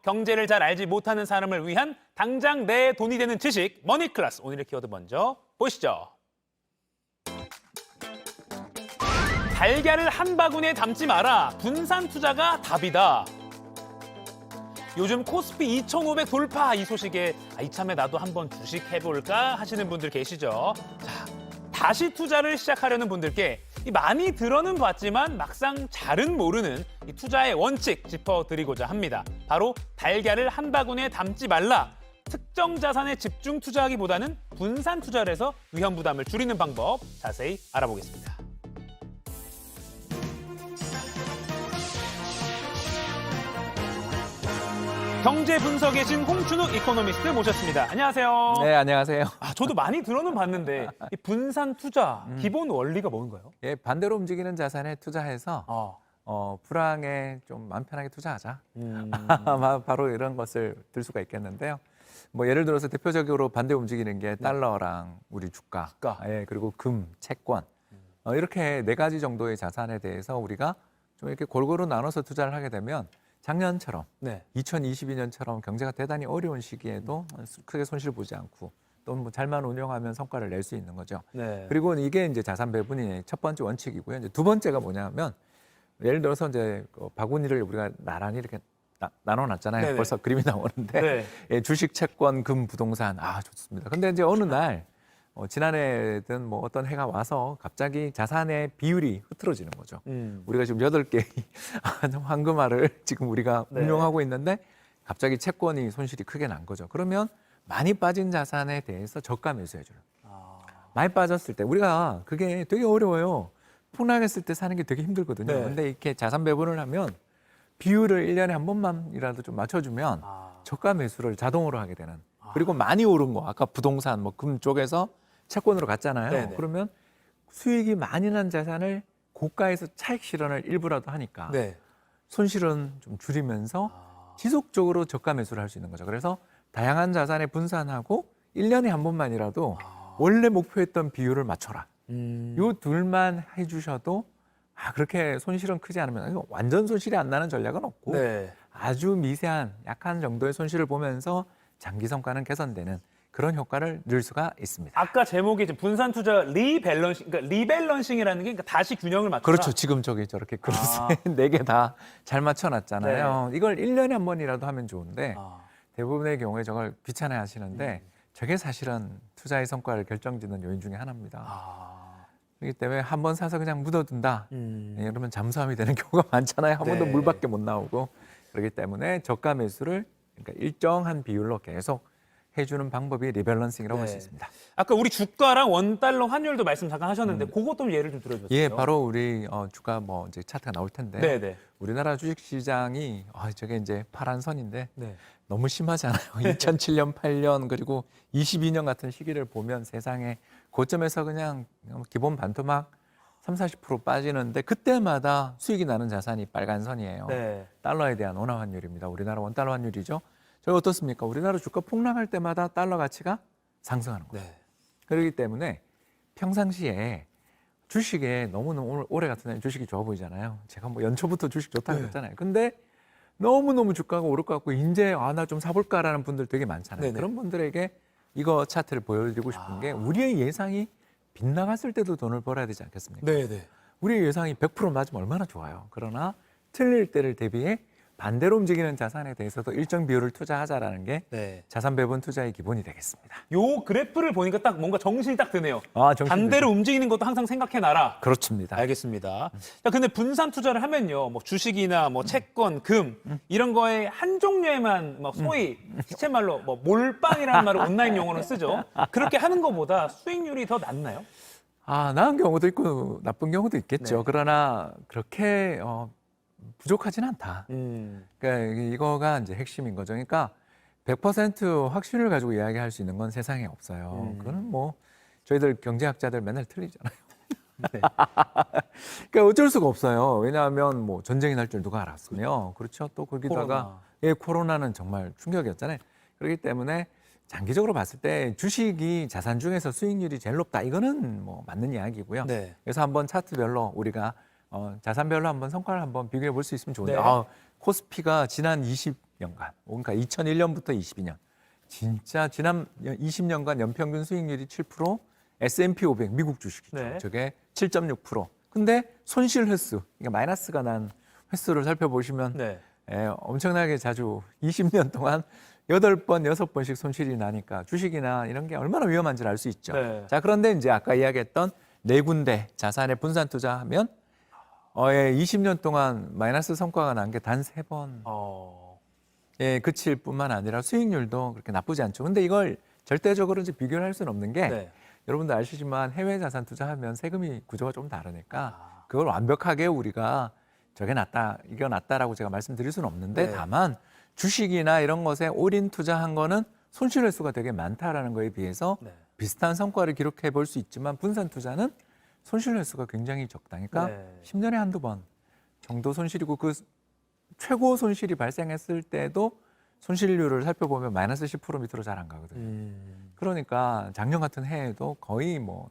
경제를 잘 알지 못하는 사람을 위한 당장 내 돈이 되는 지식 머니 클래스. 오늘의 키워드 먼저 보시죠. 달걀을 한 바구니에 담지 마라. 분산 투자가 답이다. 요즘 코스피 2,500 돌파 이 소식에 이참에 나도 한번 주식 해볼까 하시는 분들 계시죠. 자, 다시 투자를 시작하려는 분들께 많이 들어는 봤지만 막상 잘은 모르는 이 투자의 원칙 짚어드리고자 합니다. 바로 달걀을 한 바구니에 담지 말라. 특정 자산에 집중 투자하기보다는 분산 투자를 해서 위험 부담을 줄이는 방법 자세히 알아보겠습니다. 경제 분석의 신 홍춘욱 이코노미스트 모셨습니다. 안녕하세요. 네, 안녕하세요. 저도 많이 들어는 봤는데 이 분산 투자 기본 원리가 뭔가요? 예, 반대로 움직이는 자산에 투자해서 불황에 좀 마음 편하게 투자하자. 아마 바로 이런 것을 들 수가 있겠는데요. 뭐 예를 들어서 대표적으로 반대 움직이는 게 달러랑 우리 주가. 예, 그리고 금, 채권. 이렇게 네 가지 정도의 자산에 대해서 우리가 좀 이렇게 골고루 나눠서 투자를 하게 되면 작년처럼 2022년처럼 경제가 대단히 어려운 시기에도 크게 손실 보지 않고 또 뭐 잘만 운영하면 성과를 낼 수 있는 거죠. 그리고 이게 이제 자산 배분이 첫 번째 원칙이고요. 이제 두 번째가 뭐냐면 예를 들어서 이제 그 바구니를 우리가 나란히 이렇게 나눠놨잖아요. 벌써 그림이 나오는데 예, 주식, 채권, 금, 부동산 좋습니다. 근데 이제 어느 날 지난해든 뭐 어떤 해가 와서 갑자기 자산의 비율이 흐트러지는 거죠. 우리가 지금 8개의 황금알을 지금 우리가 운용하고 있는데 갑자기 채권이 손실이 크게 난 거죠. 그러면 많이 빠진 자산에 대해서 저가 매수해줘요. 많이 빠졌을 때 우리가 그게 되게 어려워요. 폭락했을 때 사는 게 되게 힘들거든요. 근데 이렇게 자산 배분을 하면 비율을 1년에 한 번만이라도 좀 맞춰주면 저가 매수를 자동으로 하게 되는. 그리고 많이 오른 거 아까 부동산 뭐 금 쪽에서 채권으로 갔잖아요. 그러면 수익이 많이 난 자산을 고가에서 차익 실현을 일부라도 하니까 손실은 좀 줄이면서 지속적으로 저가 매수를 할 수 있는 거죠. 그래서 다양한 자산에 분산하고 1년에 한 번만이라도 원래 목표했던 비율을 맞춰라. 요 둘만 해주셔도 그렇게 손실은 크지 않으면 완전 손실이 안 나는 전략은 없고 아주 미세한 약한 정도의 손실을 보면서 장기 성과는 개선되는 그런 효과를 늘 수가 있습니다. 아까 제목이 분산 투자 리밸런싱, 그러니까 리밸런싱이라는 게 그러니까 다시 균형을 맞춰라. 그렇죠. 지금 저렇게 그릇에 4개 다 잘 맞춰놨잖아요. 이걸 1년에 한 번이라도 하면 좋은데 대부분의 경우에 저걸 귀찮아 하시는데 저게 사실은 투자의 성과를 결정짓는 요인 중에 하나입니다. 그렇기 때문에 한 번 사서 그냥 묻어둔다. 그러면 잠수함이 되는 경우가 많잖아요. 한 번도 물밖에 못 나오고. 그렇기 때문에 저가 매수를 그러니까 일정한 비율로 계속 해주는 방법이 리밸런싱이라고 할 수 있습니다. 아까 우리 주가랑 원달러 환율도 말씀 잠깐 하셨는데 그것 좀 예를 좀 들어주세요. 예, 바로 우리 주가 뭐 이제 차트가 나올 텐데 우리나라 주식 시장이 저게 이제 파란 선인데 너무 심하잖아요. 2007년, 8년 그리고 22년 같은 시기를 보면 세상에 고점에서 그냥 기본 반토막 30-40% 빠지는데 그때마다 수익이 나는 자산이 빨간 선이에요. 달러에 대한 원화 환율입니다. 우리나라 원달러 환율이죠. 저희 어떻습니까? 우리나라 주가 폭락할 때마다 달러 가치가 상승하는 거예요. 그렇기 때문에 평상시에 주식에 너무너무 올해 같은 날 주식이 좋아 보이잖아요. 제가 뭐 연초부터 주식 좋다고 그랬잖아요. 근데 너무너무 주가가 오를 것 같고 이제 나 좀 사볼까라는 분들 되게 많잖아요. 그런 분들에게 이거 차트를 보여드리고 싶은 게 우리의 예상이 빗나갔을 때도 돈을 벌어야 되지 않겠습니까? 우리의 예상이 100% 맞으면 얼마나 좋아요. 그러나 틀릴 때를 대비해 반대로 움직이는 자산에 대해서도 일정 비율을 투자하자라는 게 자산 배분 투자의 기본이 되겠습니다. 요 그래프를 보니까 딱 뭔가 정신이 딱 드네요. 반대로 되죠. 움직이는 것도 항상 생각해놔라. 그렇습니다. 알겠습니다. 자, 근데 분산 투자를 하면요, 뭐 주식이나 뭐 채권, 금 이런 거에 한 종류에만 뭐 소위 시체말로 뭐 몰빵이라는 말을 온라인 용어로 쓰죠. 그렇게 하는 것보다 수익률이 더 낮나요? 나은 경우도 있고 나쁜 경우도 있겠죠. 그러나 그렇게 부족하진 않다. 그러니까 이거가 이제 핵심인 거죠. 그러니까 100% 확신을 가지고 이야기할 수 있는 건 세상에 없어요. 그거는 뭐 저희들 경제학자들 맨날 틀리잖아요. 그러니까 어쩔 수가 없어요. 왜냐하면 뭐 전쟁이 날 줄 누가 알았으며 그렇죠. 또 거기다가 코로나는 정말 충격이었잖아요. 그렇기 때문에 장기적으로 봤을 때 주식이 자산 중에서 수익률이 제일 높다. 이거는 뭐 맞는 이야기고요. 그래서 한번 차트별로 우리가 자산별로 한번 성과를 한번 비교해 볼 수 있으면 좋은데 코스피가 지난 20년간, 그러니까 2001년부터 22년 진짜 지난 20년간 연평균 수익률이 7%, S&P 500 미국 주식이죠. 네. 저게 7.6%. 근데 손실 횟수, 그러니까 마이너스가 난 횟수를 살펴보시면 네. 엄청나게 자주 20년 동안 8번, 6번씩 손실이 나니까 주식이나 이런 게 얼마나 위험한지를 알 수 있죠. 네. 자, 그런데 이제 아까 이야기했던 네 군데 자산에 분산 투자하면 20년 동안 마이너스 성과가 난 게 단 3번. 그칠 뿐만 아니라 수익률도 그렇게 나쁘지 않죠. 근데 이걸 절대적으로 이제 비교를 할 수는 없는 게 네. 여러분도 아시지만 해외 자산 투자하면 세금이 구조가 좀 다르니까 그걸 완벽하게 우리가 저게 낫다, 이게 낫다라고 제가 말씀드릴 수는 없는데 네. 다만 주식이나 이런 것에 올인 투자한 거는 손실 횟수가 되게 많다라는 거에 비해서 네. 비슷한 성과를 기록해 볼 수 있지만 분산 투자는 손실 횟수가 굉장히 적다. 그러니까 네. 10년에 한두 번 정도 손실이고 그 최고 손실이 발생했을 때도 손실률을 살펴보면 마이너스 10% 밑으로 잘 안 가거든요. 그러니까 작년 같은 해에도 거의 뭐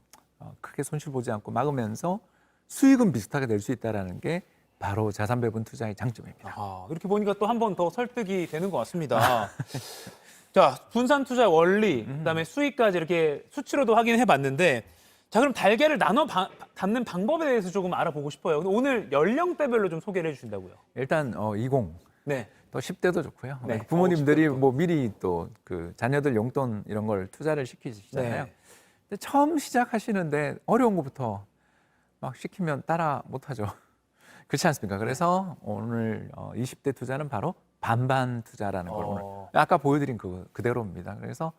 크게 손실 보지 않고 막으면서 수익은 비슷하게 낼 수 있다는 게 바로 자산 배분 투자의 장점입니다. 이렇게 보니까 또 한 번 더 설득이 되는 것 같습니다. 자, 분산 투자 원리, 그다음에 수익까지 이렇게 수치로도 확인해 봤는데, 자, 그럼 달걀을 나눠 담는 방법에 대해서 조금 알아보고 싶어요. 근데 오늘 연령대별로 좀 소개를 해주신다고요. 일단 20, 네. 또 10대도 좋고요. 네. 부모님들이 10대도. 뭐 미리 또 그 자녀들 용돈 이런 걸 투자를 시키시잖아요. 네. 근데 처음 시작하시는데 어려운 것부터 막 시키면 따라 못하죠. 그렇지 않습니까? 그래서 오늘 20대 투자는 바로 반반 투자라는 걸 오늘 아까 보여드린 그대로입니다. 그래서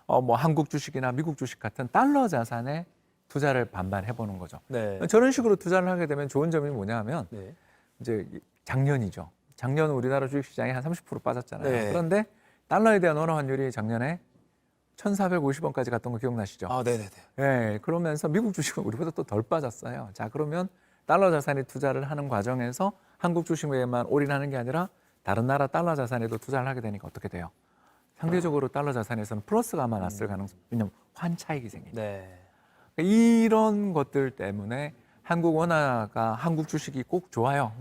뭐 한국 주식이나 미국 주식 같은 달러 자산에 투자를 반반 해보는 거죠. 네. 저런 식으로 투자를 하게 되면 좋은 점이 뭐냐면 네. 이제 작년이죠. 작년 우리나라 주식시장이 한 30% 빠졌잖아요. 네. 그런데 달러에 대한 원화 환율이 작년에 1,450원까지 갔던 거 기억나시죠? 네네네. 네, 그러면서 미국 주식은 우리보다 또 덜 빠졌어요. 자, 그러면 달러 자산에 투자를 하는 과정에서 한국 주식에만 올인하는 게 아니라 다른 나라 달러 자산에도 투자를 하게 되니까 어떻게 돼요? 상대적으로 달러 자산에서는 플러스가 아마 났을 가능성이, 왜냐면 환차익이 생기니까. 네. 이런 것들 때문에 한국 원화가 한국 주식이 꼭 좋아요.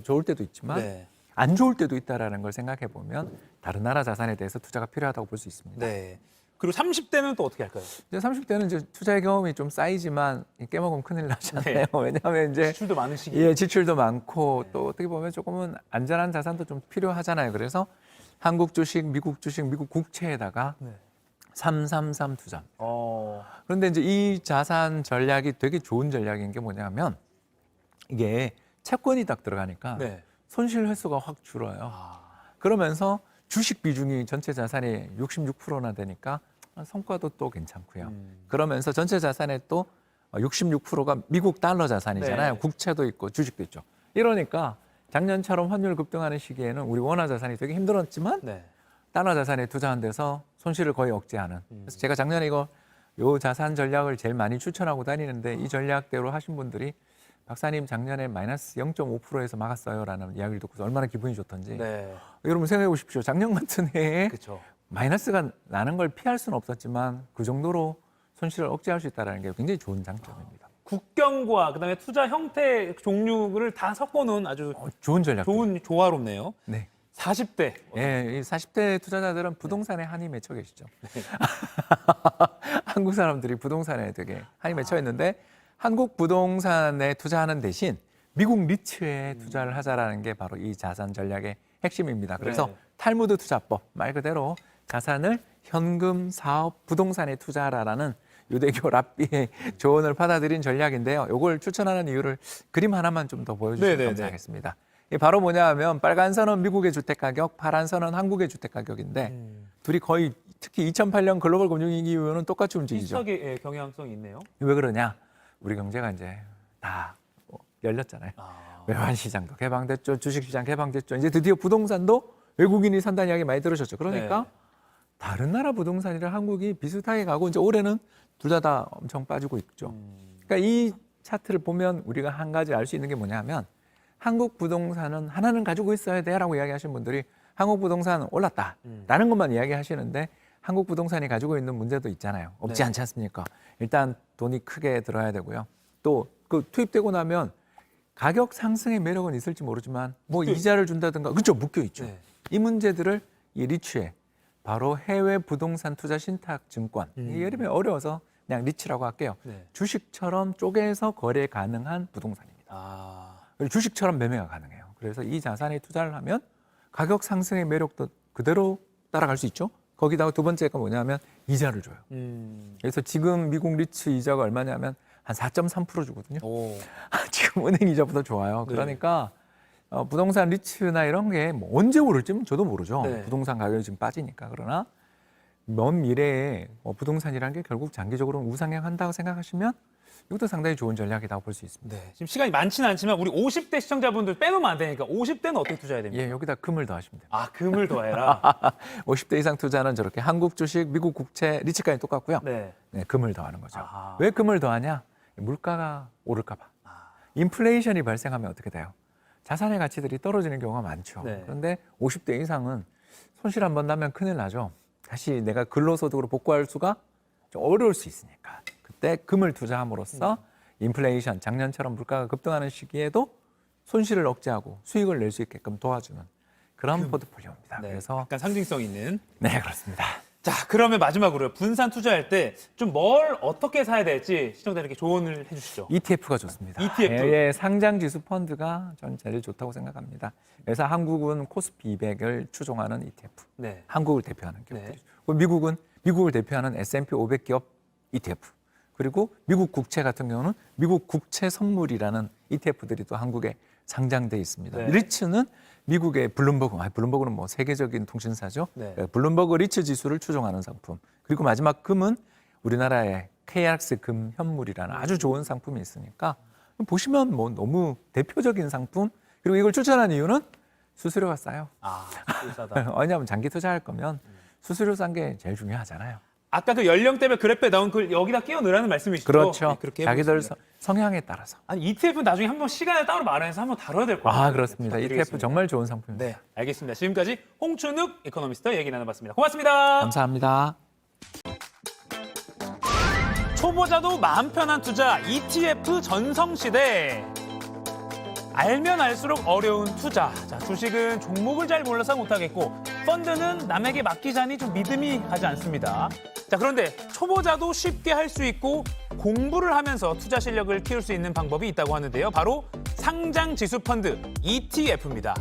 좋을 때도 있지만 네. 안 좋을 때도 있다라는 걸 생각해 보면 다른 나라 자산에 대해서 투자가 필요하다고 볼 수 있습니다. 네. 그리고 30대는 또 어떻게 할까요? 이제 30대는 이제 투자의 경험이 좀 쌓이지만 깨먹으면 큰일 나잖아요. 왜냐하면 이제 지출도 많은 시기. 지출도 많고 또 어떻게 보면 조금은 안전한 자산도 좀 필요하잖아요. 그래서 한국 주식, 미국 주식, 미국 국채에다가 333 투자. 그런데 이제 이 자산 전략이 되게 좋은 전략인 게 뭐냐면 이게 채권이 딱 들어가니까 네. 손실 횟수가 확 줄어요. 그러면서 주식 비중이 전체 자산의 66%나 되니까 성과도 또 괜찮고요. 그러면서 전체 자산의 또 66%가 미국 달러 자산이잖아요. 네. 국채도 있고 주식도 있죠. 이러니까 작년처럼 환율 급등하는 시기에는 우리 원화 자산이 되게 힘들었지만 네. 달러 자산에 투자한 데서 손실을 거의 억제하는. 그래서 제가 작년에 요 자산 전략을 제일 많이 추천하고 다니는데 이 전략대로 하신 분들이 박사님 작년에 마이너스 0.5%에서 막았어요라는 이야기를 듣고서 얼마나 기분이 좋던지. 네. 여러분 생각해 보십시오. 작년 같은 해에 그렇죠. 마이너스가 나는 걸 피할 수는 없었지만 그 정도로 손실을 억제할 수 있다는 게 굉장히 좋은 장점입니다. 국경과 그다음에 투자 형태 종류를 다 섞어놓은 아주 좋은 전략. 좋은 조화롭네요. 네. 40대. 이 40대 투자자들은 부동산에 한이 맺혀 계시죠. 한국 사람들이 부동산에 되게 한이 맺혀 있는데 한국 부동산에 투자하는 대신 미국 리츠에 투자를 하자라는 게 바로 이 자산 전략의 핵심입니다. 그래서 네. 탈무드 투자법 말 그대로 자산을 현금, 사업, 부동산에 투자하라라는 유대교 랍비의 조언을 받아들인 전략인데요. 이걸 추천하는 이유를 그림 하나만 좀 더 보여주시면 네네네. 감사하겠습니다. 이게 바로 뭐냐면 빨간 선은 미국의 주택 가격, 파란 선은 한국의 주택 가격인데 둘이 거의 특히 2008년 글로벌 금융위기 이후에는 똑같이 움직이죠. 비슷하게 경향성이 있네요. 왜 그러냐? 우리 경제가 이제 다 열렸잖아요. 외환 시장도 개방됐죠. 주식 시장 개방됐죠. 이제 드디어 부동산도 외국인이 산다는 이야기 많이 들으셨죠. 그러니까 네. 다른 나라 부동산이랑 한국이 비슷하게 가고 이제 올해는 둘 다 엄청 빠지고 있죠. 그러니까 이 차트를 보면 우리가 한 가지 알 수 있는 게 뭐냐면 한국 부동산은 하나는 가지고 있어야 돼라고 이야기하시는 분들이 한국 부동산은 올랐다라는 것만 이야기하시는데 한국 부동산이 가지고 있는 문제도 있잖아요. 없지 네. 않지 않습니까? 일단 돈이 크게 들어야 되고요. 또 그 투입되고 나면 가격 상승의 매력은 있을지 모르지만 뭐 이자를 준다든가 그렇죠, 묶여 있죠. 네. 이 문제들을 이 리츠에 바로 해외 부동산 투자 신탁 증권, 이 이름이 어려워서 그냥 리츠라고 할게요. 네. 주식처럼 쪼개서 거래 가능한 부동산입니다. 그리고 주식처럼 매매가 가능해요. 그래서 이 자산에 투자를 하면 가격 상승의 매력도 그대로 따라갈 수 있죠. 거기다가 두 번째가 뭐냐면 이자를 줘요. 그래서 지금 미국 리츠 이자가 얼마냐면 한 4.3% 주거든요. 지금 은행 이자보다 좋아요. 네. 그러니까 부동산 리츠나 이런 게 뭐 언제 오를지 저도 모르죠. 네. 부동산 가격이 지금 빠지니까. 그러나 먼 미래에 부동산이라는 게 결국 장기적으로는 우상향한다고 생각하시면 이것도 상당히 좋은 전략이라고 볼 수 있습니다. 네. 지금 시간이 많지는 않지만 우리 50대 시청자분들 빼놓으면 안 되니까 50대는 어떻게 투자해야 됩니까? 예, 여기다 금을 더하시면 됩니다. 아, 금을 더해라. 50대 이상 투자는 저렇게 한국 주식, 미국 국채, 리츠까지 똑같고요. 네. 네, 금을 더하는 거죠. 아하. 왜 금을 더하냐? 물가가 오를까 봐. 인플레이션이 발생하면 어떻게 돼요? 자산의 가치들이 떨어지는 경우가 많죠. 네. 그런데 50대 이상은 손실 한번 나면 큰일 나죠. 다시 내가 근로소득으로 복구할 수가 좀 어려울 수 있으니까. 그때 금을 투자함으로써 인플레이션, 작년처럼 물가가 급등하는 시기에도 손실을 억제하고 수익을 낼 수 있게끔 도와주는 그런 포트폴리오입니다. 네. 그래서 약간 상징성 있는. 네, 그렇습니다. 자, 그러면 마지막으로요. 분산 투자할 때 좀 뭘 어떻게 사야 될지 시청자들에게 조언을 해주시죠. ETF가 좋습니다. ETF. 예, 상장 지수 펀드가 전 제일 좋다고 생각합니다. 그래서 한국은 코스피 200을 추종하는 ETF. 네. 한국을 대표하는 기업들이죠. 네. 그리고 미국은 미국을 대표하는 S&P 500 기업 ETF. 그리고 미국 국채 같은 경우는 미국 국채 선물이라는 ETF들이 또 한국에 상장돼 있습니다. 네. 리츠는 미국의 블룸버그는 뭐 세계적인 통신사죠. 네. 블룸버그 리츠 지수를 추종하는 상품. 그리고 마지막 금은 우리나라의 KRX 금 현물이라는 아주 좋은 상품이 있으니까 보시면 뭐 너무 대표적인 상품. 그리고 이걸 추천한 이유는 수수료가 싸요. 아, 비싸다. 왜냐하면 장기 투자할 거면 수수료 싼 게 제일 중요하잖아요. 아까 그 연령대별 그래프에 나온 글 여기다 끼워 넣으라는 말씀이시죠? 그렇죠. 네, 그렇게 자기들 해보겠습니다. 성향에 따라서. 아니, ETF는 나중에 한번 시간을 따로 마련해서 한번 다뤄야 될 것 같아요. 그렇습니다. ETF 정말 좋은 상품입니다. 네, 알겠습니다. 지금까지 홍춘욱 이코노미스트 얘기 나눠봤습니다. 고맙습니다. 감사합니다. 초보자도 마음 편한 투자 ETF 전성시대. 알면 알수록 어려운 투자. 자, 주식은 종목을 잘 몰라서 못하겠고 펀드는 남에게 맡기자니 좀 믿음이 가지 않습니다. 자, 그런데 초보자도 쉽게 할 수 있고 공부를 하면서 투자 실력을 키울 수 있는 방법이 있다고 하는데요. 바로 상장 지수 펀드 ETF입니다.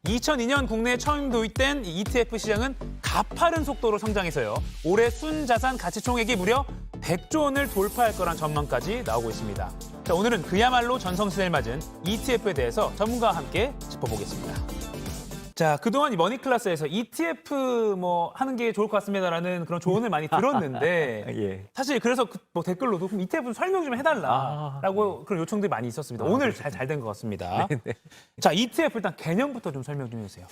2002년 국내에 처음 도입된 이 ETF 시장은 가파른 속도로 성장해서요. 올해 순자산 가치총액이 무려 100조 원을 돌파할 거란 전망까지 나오고 있습니다. 자, 오늘은 그야말로 전성시대를 맞은 ETF에 대해서 전문가와 함께 짚어보겠습니다. 자, 그동안 이 머니클래스에서 ETF 뭐 하는 게 좋을 것 같습니다라는 그런 조언을 많이 들었는데 예. 사실 그래서 뭐 댓글로도 그럼 ETF 설명 좀 해달라라고 그런 요청들이 많이 있었습니다. 오늘 잘 된 것 같습니다. 네. 자, ETF 일단 개념부터 좀 설명 좀 해주세요.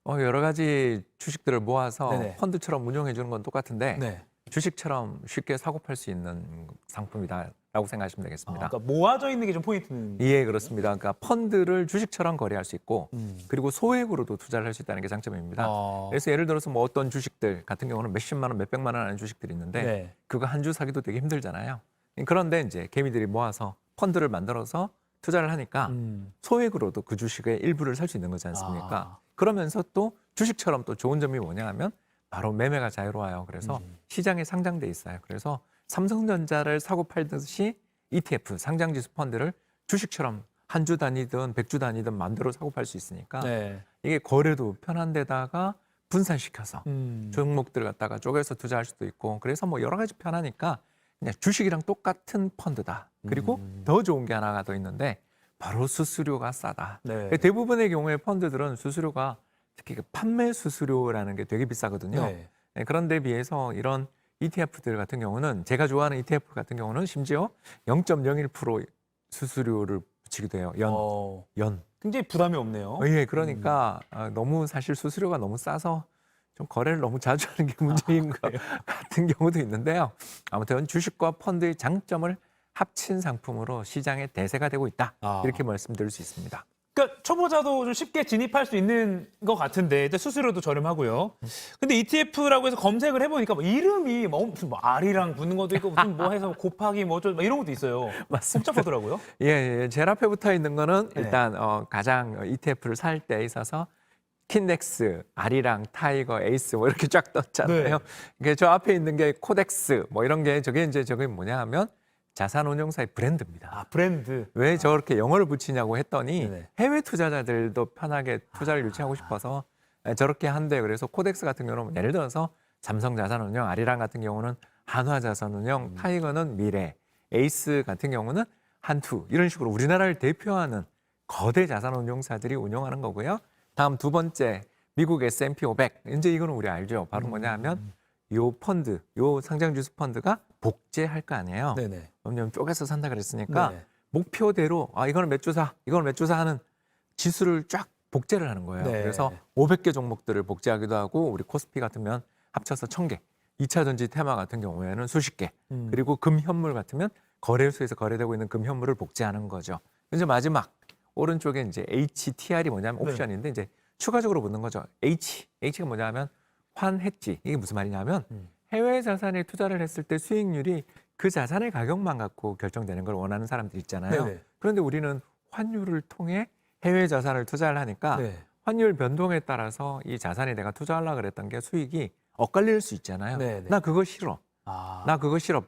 여러 가지 주식들을 모아서 네네. 펀드처럼 운용해 주는 건 똑같은데 네. 주식처럼 쉽게 사고 팔 수 있는 상품이다라고 생각하시면 되겠습니다. 그러니까 모아져 있는 게 좀 포인트는. 예, 그렇습니다. 그러니까 펀드를 주식처럼 거래할 수 있고 그리고 소액으로도 투자를 할 수 있다는 게 장점입니다. 그래서 예를 들어서 뭐 어떤 주식들 같은 경우는 몇십만 원, 몇백만 원 하는 주식들이 있는데 네. 그거 한 주 사기도 되게 힘들잖아요. 그런데 이제 개미들이 모아서 펀드를 만들어서 투자를 하니까 소액으로도 그 주식의 일부를 살 수 있는 거지 않습니까? 그러면서 또 주식처럼 또 좋은 점이 뭐냐 하면 바로 매매가 자유로워요. 그래서 시장에 상장돼 있어요. 그래서 삼성전자를 사고 팔듯이 ETF, 상장지수 펀드를 주식처럼 한 주 단위든 100주 단위든 마음대로 사고 팔 수 있으니까 네. 이게 거래도 편한 데다가 분산시켜서 종목들 갖다가 쪼개서 투자할 수도 있고 그래서 뭐 여러 가지 편하니까 그냥 주식이랑 똑같은 펀드다. 그리고 더 좋은 게 하나가 더 있는데 바로 수수료가 싸다. 네. 대부분의 경우에 펀드들은 수수료가 특히 그 판매 수수료라는 게 되게 비싸거든요. 네. 그런데 비해서 이런 ETF들 같은 경우는 제가 좋아하는 ETF 같은 경우는 심지어 0.01% 수수료를 붙이기도 해요. 연. 굉장히 부담이 없네요. 예, 그러니까 너무 사실 수수료가 너무 싸서 좀 거래를 너무 자주 하는 게 문제인 것 같은 경우도 있는데요. 아무튼 주식과 펀드의 장점을 합친 상품으로 시장의 대세가 되고 있다. 이렇게 말씀드릴 수 있습니다. 그러니까 초보자도 좀 쉽게 진입할 수 있는 것 같은데 일단 수수료도 저렴하고요. 근데 ETF라고 해서 검색을 해보니까 뭐 이름이 무슨 뭐 R이랑 붙는 것도 있고 무슨 뭐 해서 곱하기 뭐 어쩌고 이런 것도 있어요. 맞습니다. 복잡하더라고요. 예, 제일 앞에 붙어 있는 거는 네. 일단 가장 ETF를 살 때 있어서 킨덱스, 아리랑, 타이거, 에이스 뭐 이렇게 쫙 떴잖아요. 네. 이게 저 앞에 있는 게 코덱스 뭐 이런 게 저게 뭐냐 하면 자산운용사의 브랜드입니다. 아, 브랜드. 왜 저렇게 영어를 붙이냐고 했더니 네네. 해외 투자자들도 편하게 투자를 유치하고 싶어서 저렇게 한대요. 그래서 코덱스 같은 경우는 예를 들어서 삼성자산운용, 아리랑 같은 경우는 한화자산운용, 타이거는 미래, 에이스 같은 경우는 한투 이런 식으로 우리나라를 대표하는 거대 자산운용사들이 운영하는 거고요. 다음 두 번째 미국 S&P 500. 이제 이거는 우리 알죠. 바로 뭐냐 하면 요 펀드, 요 상장주수 펀드가 복제할 거 아니에요. 네네. 왜냐면 쪼개서 산다 그랬으니까 네. 목표대로 이거는 몇 주 사, 이거는 몇 주 사 하는 지수를 쫙 복제를 하는 거예요. 네. 그래서 500개 종목들을 복제하기도 하고 우리 코스피 같으면 합쳐서 1000개, 2차 전지 테마 같은 경우에는 수십 개, 그리고 금현물 같으면 거래소에서 거래되고 있는 금현물을 복제하는 거죠. 이제 마지막 오른쪽에 이제 HTR이 뭐냐면 옵션인데 이제 추가적으로 붙는 거죠. H가 뭐냐면 환해지. 이게 무슨 말이냐면 해외 자산에 투자를 했을 때 수익률이 그 자산의 가격만 갖고 결정되는 걸 원하는 사람들 있잖아요. 네네. 그런데 우리는 환율을 통해 해외 자산을 투자를 하니까 네. 환율 변동에 따라서 이 자산에 내가 투자하려고 그랬던 게 수익이 엇갈릴 수 있잖아요. 네네. 나 그거 싫어. 아. 나 그거 싫어.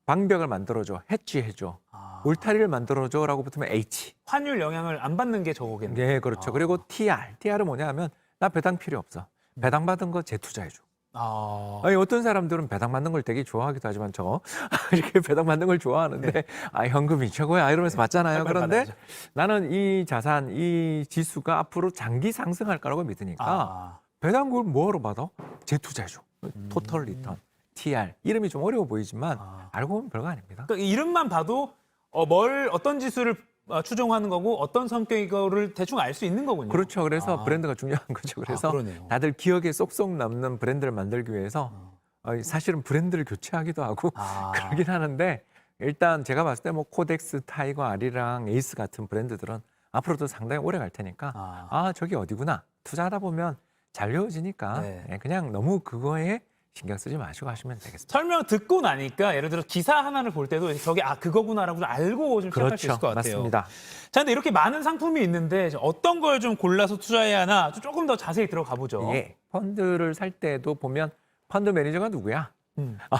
방벽을 만들어줘. 해지해줘. 아. 울타리를 만들어줘라고 붙으면 H. 환율 영향을 안 받는 게 저거겠네요. 네, 그렇죠. 그리고 TR은 뭐냐 하면 나 배당 필요 없어. 배당 받은 거 재투자해줘. 아. 아니, 어떤 사람들은 배당 받는 걸 되게 좋아하기도 하지만 이렇게 배당 받는 걸 좋아하는데 네. 현금이 최고야 이러면서 받잖아요. 빨리 그런데 받아야죠. 나는 이 자산, 이 지수가 앞으로 장기 상승할 거라고 믿으니까 아. 배당금을 뭐하러 받아? 재투자해줘. 토털 리턴, TR. 이름이 좀 어려워 보이지만 알고 보면 별거 아닙니다. 그러니까 이름만 봐도 어떤 지수를 추종하는 거고 어떤 성격이거를 대충 알 수 있는 거군요. 그렇죠. 그래서 브랜드가 중요한 거죠. 그래서 그러네요. 다들 기억에 쏙쏙 남는 브랜드를 만들기 위해서 사실은 브랜드를 교체하기도 하고 아. 그러긴 하는데 일단 제가 봤을 때 뭐 코덱스, 타이거, 아리랑, 에이스 같은 브랜드들은 앞으로도 상당히 오래 갈 테니까 저기 어디구나. 투자하다 보면 잘 외워지니까 네. 그냥 너무 그거에 신경 쓰지 마시고 하시면 되겠습니다. 설명 듣고 나니까 예를 들어 기사 하나를 볼 때도 저게 그거구나라고 좀 알고 좀 시작할 수 있을 것 같아요. 맞습니다. 자, 근데 이렇게 많은 상품이 있는데 어떤 걸 좀 골라서 투자해야 하나 조금 더 자세히 들어가 보죠. 예, 펀드를 살 때도 보면 펀드 매니저가 누구야?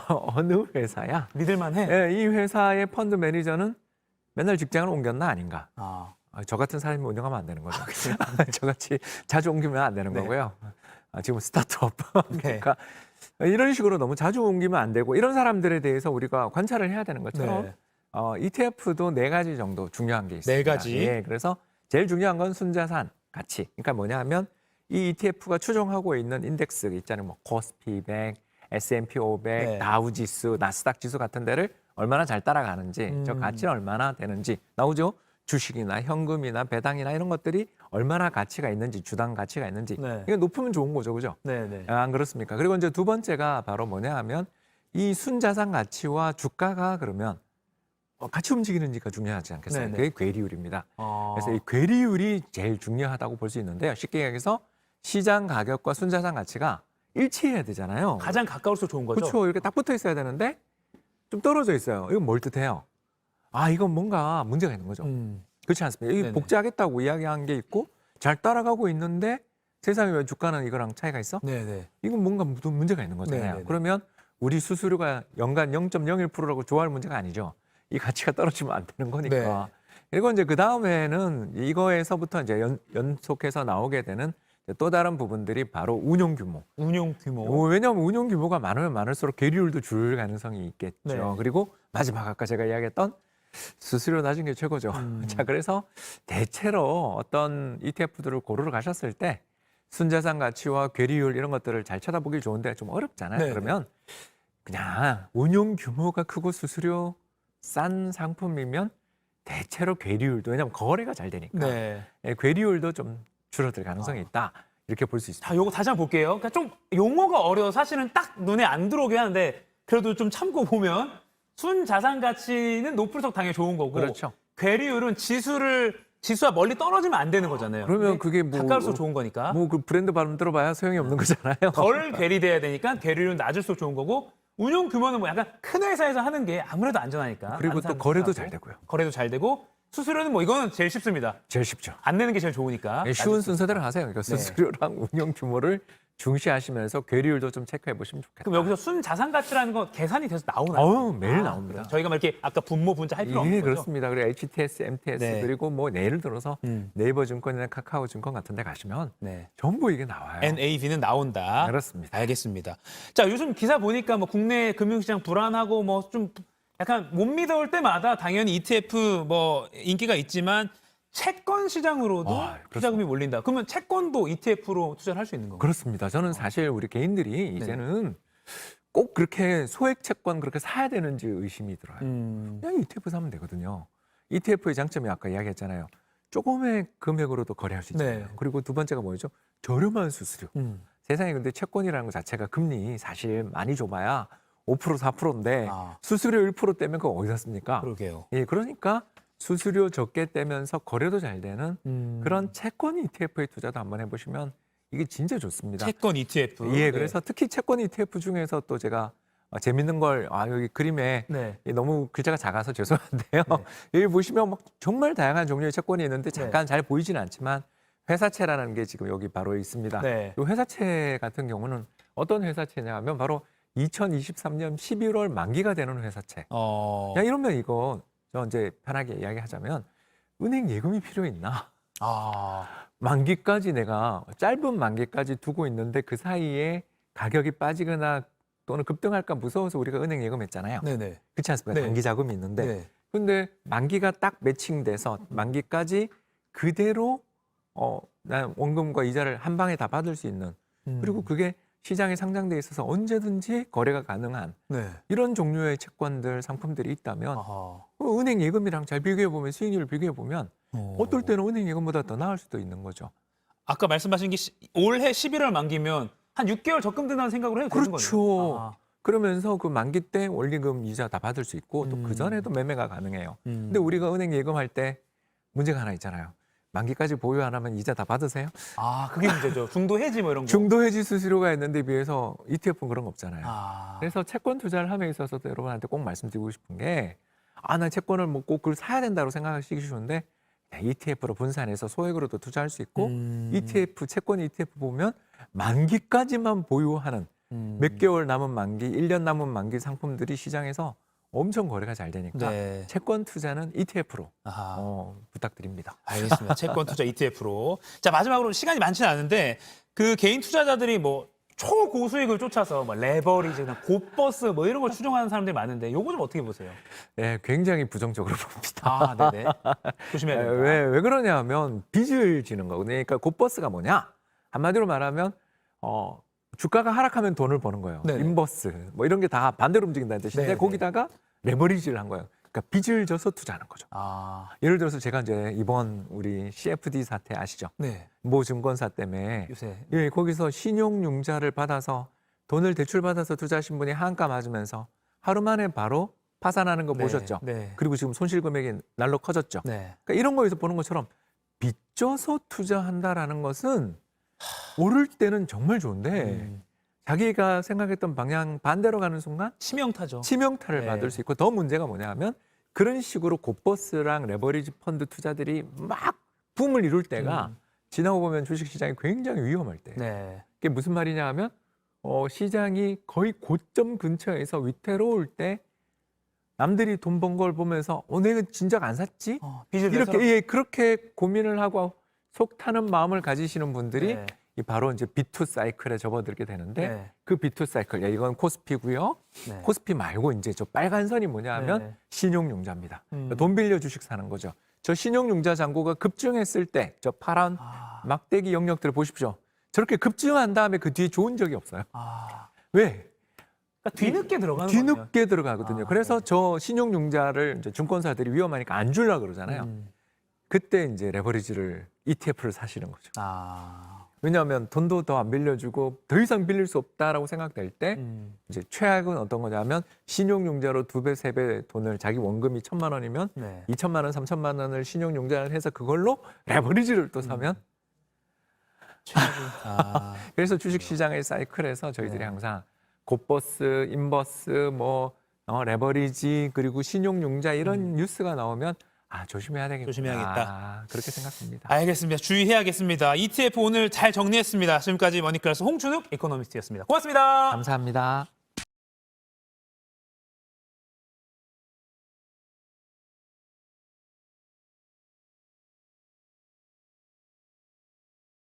어느 회사야? 믿을만해. 예, 이 회사의 펀드 매니저는 맨날 직장을 옮겼나 아닌가? 아. 저 같은 사람이 운영하면 안 되는 거죠. 저같이 자주 옮기면 안 되는 네. 거고요. 지금 스타트업. 네. 그러니까 이런 식으로 너무 자주 옮기면 안 되고 이런 사람들에 대해서 우리가 관찰을 해야 되는 것처럼 네. ETF도 4가지 정도 중요한 게 있습니다. 4가지? 예, 그래서 제일 중요한 건 순자산 가치. 그러니까 뭐냐 하면 이 ETF가 추종하고 있는 인덱스 있잖아요. 뭐 코스피 100, S&P 500, 네. 다우지수, 나스닥 지수 같은 데를 얼마나 잘 따라가는지, 저 가치는 얼마나 되는지 나오죠. 주식이나 현금이나 배당이나 이런 것들이 얼마나 가치가 있는지, 주당 가치가 있는지. 네. 이게 높으면 좋은 거죠, 그죠? 네네. 안 그렇습니까? 그리고 이제 두 번째가 바로 뭐냐 하면 이 순자산 가치와 주가가 그러면 같이 움직이는지가 중요하지 않겠어요? 네네. 그게 괴리율입니다. 아. 그래서 이 괴리율이 제일 중요하다고 볼 수 있는데요. 쉽게 얘기해서 시장 가격과 순자산 가치가 일치해야 되잖아요. 가장 가까울수록 좋은 거죠. 그렇죠. 이렇게 딱 붙어 있어야 되는데 좀 떨어져 있어요. 이건 뭘 뜻해요? 이건 뭔가 문제가 있는 거죠. 그렇지 않습니까? 이 네네. 복제하겠다고 이야기한 게 있고 잘 따라가고 있는데 세상에 왜 주가는 이거랑 차이가 있어? 네네. 이건 뭔가 문제가 있는 거잖아요. 네네네. 그러면 우리 수수료가 연간 0.01%라고 좋아할 문제가 아니죠. 이 가치가 떨어지면 안 되는 거니까. 네. 그리고 이제 그 다음에는 이거에서부터 이제 연속해서 나오게 되는 또 다른 부분들이 바로 운용 규모. 운용 규모. 왜냐하면 운용 규모가 많으면 많을수록 괴리율도 줄 가능성이 있겠죠. 네. 그리고 마지막 아까 제가 이야기했던 수수료 낮은 게 최고죠. 자, 그래서 대체로 어떤 ETF들을 고르러 가셨을 때 순자산 가치와 괴리율 이런 것들을 잘 쳐다보기 좋은데 좀 어렵잖아요. 네네. 그러면 그냥 운용 규모가 크고 수수료 싼 상품이면 대체로 괴리율도 왜냐하면 거래가 잘 되니까 네. 괴리율도 좀 줄어들 가능성이 있다. 이렇게 볼 수 있습니다. 자, 요거 다시 한번 볼게요. 그러니까 좀 용어가 어려워 사실은 딱 눈에 안 들어오긴 하는데 그래도 좀 참고 보면 순자산 가치는 높을수록 당연히 좋은 거고 그렇죠. 괴리율은 지수와 멀리 떨어지면 안 되는 거잖아요. 그러면 근데 그게 뭐 가까울수록 좋은 거니까. 뭐 그 브랜드 발음 들어봐야 소용이 없는 거잖아요. 덜 괴리돼야 되니까 괴리율은 낮을수록 좋은 거고 운용 규모는 뭐 약간 큰 회사에서 하는 게 아무래도 안전하니까. 그리고 많은 또 사람들이 거래도 하고. 잘 되고요. 거래도 잘 되고 수수료는 뭐 이거는 제일 쉽습니다. 제일 쉽죠. 안 내는 게 제일 좋으니까. 쉬운 순서대로 하세요. 그러니까 네. 수수료랑 운영 규모를 중시하시면서 괴리율도 좀 체크해 보시면 좋겠다. 그럼 여기서 순자산 가치라는 건 계산이 돼서 나오나요? 매일 나옵니다. 저희가 막 이렇게 아까 분모 분자 할 필요 없는 거죠? 그렇습니다. 그리고 HTS, MTS 네. 그리고 뭐 예를 들어서 네이버 증권이나 카카오 증권 같은 데 가시면 네. 전부 이게 나와요. NAV는 나온다. 그렇습니다. 알겠습니다. 자, 요즘 기사 보니까 뭐 국내 금융시장 불안하고 뭐 좀 약간 못 믿어올 때마다 당연히 ETF 뭐 인기가 있지만 채권 시장으로도 그렇습니다. 투자금이 몰린다. 그러면 채권도 ETF로 투자를 할 수 있는 건가요? 그렇습니다. 저는 사실 우리 개인들이 이제는 꼭 그렇게 소액 채권 그렇게 사야 되는지 의심이 들어요. 그냥 ETF 사면 되거든요. ETF의 장점이 아까 이야기했잖아요. 조금의 금액으로도 거래할 수 있잖아요. 네. 그리고 두 번째가 뭐였죠? 저렴한 수수료. 세상에 근데 채권이라는 것 자체가 금리 사실 많이 줘봐야 5% 4%인데 수수료 1% 떼면 그거 어디다 씁니까? 그러게요. 예, 그러니까 수수료 적게 떼면서 거래도 잘 되는 그런 채권 ETF의 투자도 한번 해보시면 이게 진짜 좋습니다. 채권 ETF. 예, 그래서 특히 채권 ETF 중에서 또 제가 재밌는 걸 여기 그림에 네. 너무 글자가 작아서 죄송한데요. 여기 보시면 막 정말 다양한 종류의 채권이 있는데 잠깐 잘 보이지는 않지만 회사채라는 게 지금 여기 바로 있습니다. 네. 이 회사채 같은 경우는 어떤 회사채냐 하면 바로 2023년 11월 만기가 되는 회사채. 야, 이러면 이거 저 이제 편하게 이야기하자면 은행 예금이 필요 있나? 만기까지 내가 짧은 만기까지 두고 있는데 그 사이에 가격이 빠지거나 또는 급등할까 무서워서 우리가 은행 예금했잖아요. 네네. 그렇지 않습니까? 네. 단기 자금이 있는데. 네. 근데 만기가 딱 매칭돼서 만기까지 그대로 난 원금과 이자를 한 방에 다 받을 수 있는 그리고 그게 시장에 상장돼 있어서 언제든지 거래가 가능한 네. 이런 종류의 채권들 상품들이 있다면 은행 예금이랑 잘 비교해 보면 수익률을 비교해 보면 어떨 때는 은행 예금보다 더 나을 수도 있는 거죠. 아까 말씀하신 게 올해 11월 만기면 한 6개월 적금된다는 생각으로 해도 되는 거죠. 그렇죠. 그러면서 그 만기 때 원리금 이자 다 받을 수 있고 또 그 전에도 매매가 가능해요. 근데 우리가 은행 예금할 때 문제가 하나 있잖아요. 만기까지 보유 안 하면 이자 다 받으세요? 그게 문제죠. 중도 해지 뭐 이런 거. 중도 해지 수수료가 있는데 비해서 ETF는 그런 거 없잖아요. 그래서 채권 투자를 함에 있어서도 여러분한테 꼭 말씀드리고 싶은 게 나 채권을 뭐 꼭 그걸 사야 된다고 생각하시기 쉬운데 ETF로 분산해서 소액으로도 투자할 수 있고 ETF, 채권 ETF 보면 만기까지만 보유하는 몇 개월 남은 만기, 1년 남은 만기 상품들이 시장에서 엄청 거래가 잘 되니까 채권 투자는 ETF로 부탁드립니다. 알겠습니다. 채권 투자 ETF로. 자, 마지막으로 시간이 많지는 않은데 그 개인 투자자들이 뭐 초고수익을 쫓아서 뭐 레버리지, 고버스 뭐 이런 걸 추종하는 사람들이 많은데 요거 좀 어떻게 보세요? 네, 굉장히 부정적으로 봅니다. 네네. 조심해야 됩니다. 왜 그러냐면 빚을 지는 거거든요. 그러니까 곧버스가 뭐냐? 한마디로 말하면 주가가 하락하면 돈을 버는 거예요. 네네. 인버스 뭐 이런 게 다 반대로 움직인다는 뜻인데 네네. 거기다가 레버리지를 한 거예요. 그러니까 빚을 져서 투자하는 거죠. 예를 들어서 제가 이제 이번 우리 CFD 사태 아시죠? 네. 모 증권사 때문에 요새. 거기서 신용융자를 받아서 돈을 대출받아서 투자하신 분이 한가 맞으면서 하루 만에 바로 파산하는 거 보셨죠? 네. 그리고 지금 손실 금액이 날로 커졌죠. 네. 그러니까 이런 거에서 보는 것처럼 빚져서 투자한다라는 것은 오를 때는 정말 좋은데 자기가 생각했던 방향 반대로 가는 순간 치명타죠. 치명타를 네. 받을 수 있고 더 문제가 뭐냐면 그런 식으로 곧버스랑 레버리지 펀드 투자들이 막 붐을 이룰 때가 지나고 보면 주식시장이 굉장히 위험할 때. 네. 그게 무슨 말이냐 하면 시장이 거의 고점 근처에서 위태로울 때 남들이 돈 번 걸 보면서 내가 진작 안 샀지? 빚을 내서. 이렇게 그렇게 고민을 하고 속 타는 마음을 가지시는 분들이 네. 이 바로 이제 B2 사이클에 접어들게 되는데 네. 그 B2 사이클, 이건 코스피고요. 네. 코스피 말고 이제 저 빨간 선이 뭐냐 하면 네. 신용융자입니다. 돈 빌려 주식 사는 거죠. 저 신용융자 잔고가 급증했을 때 저 파란 막대기 영역들을 보십시오. 저렇게 급증한 다음에 그 뒤에 좋은 적이 없어요. 왜? 그러니까 뒤늦게 들어가는 거예요. 뒤늦게 들어가거든요. 그래서 저 신용융자를 이제 증권사들이 위험하니까 안 주려고 그러잖아요. 그때 이제 레버리지를 ETF를 사시는 거죠. 왜냐하면 돈도 더 안 빌려주고 더 이상 빌릴 수 없다라고 생각될 때 이제 최악은 어떤 거냐면 신용융자로 2배, 3배 돈을 자기 원금이 1,000만 원이면 2,000만 원, 3,000만 원을 신용융자를 해서 그걸로 레버리지를 또 사면 그래서 주식시장의 사이클에서 저희들이 항상 곧버스, 인버스, 뭐 레버리지 그리고 신용융자 이런 뉴스가 나오면 조심해야 되겠구나. 조심해야겠다. 그렇게 생각합니다. 알겠습니다. 주의해야겠습니다. ETF 오늘 잘 정리했습니다. 지금까지 머니클래스 홍춘욱 이코노미스트였습니다. 고맙습니다. 감사합니다.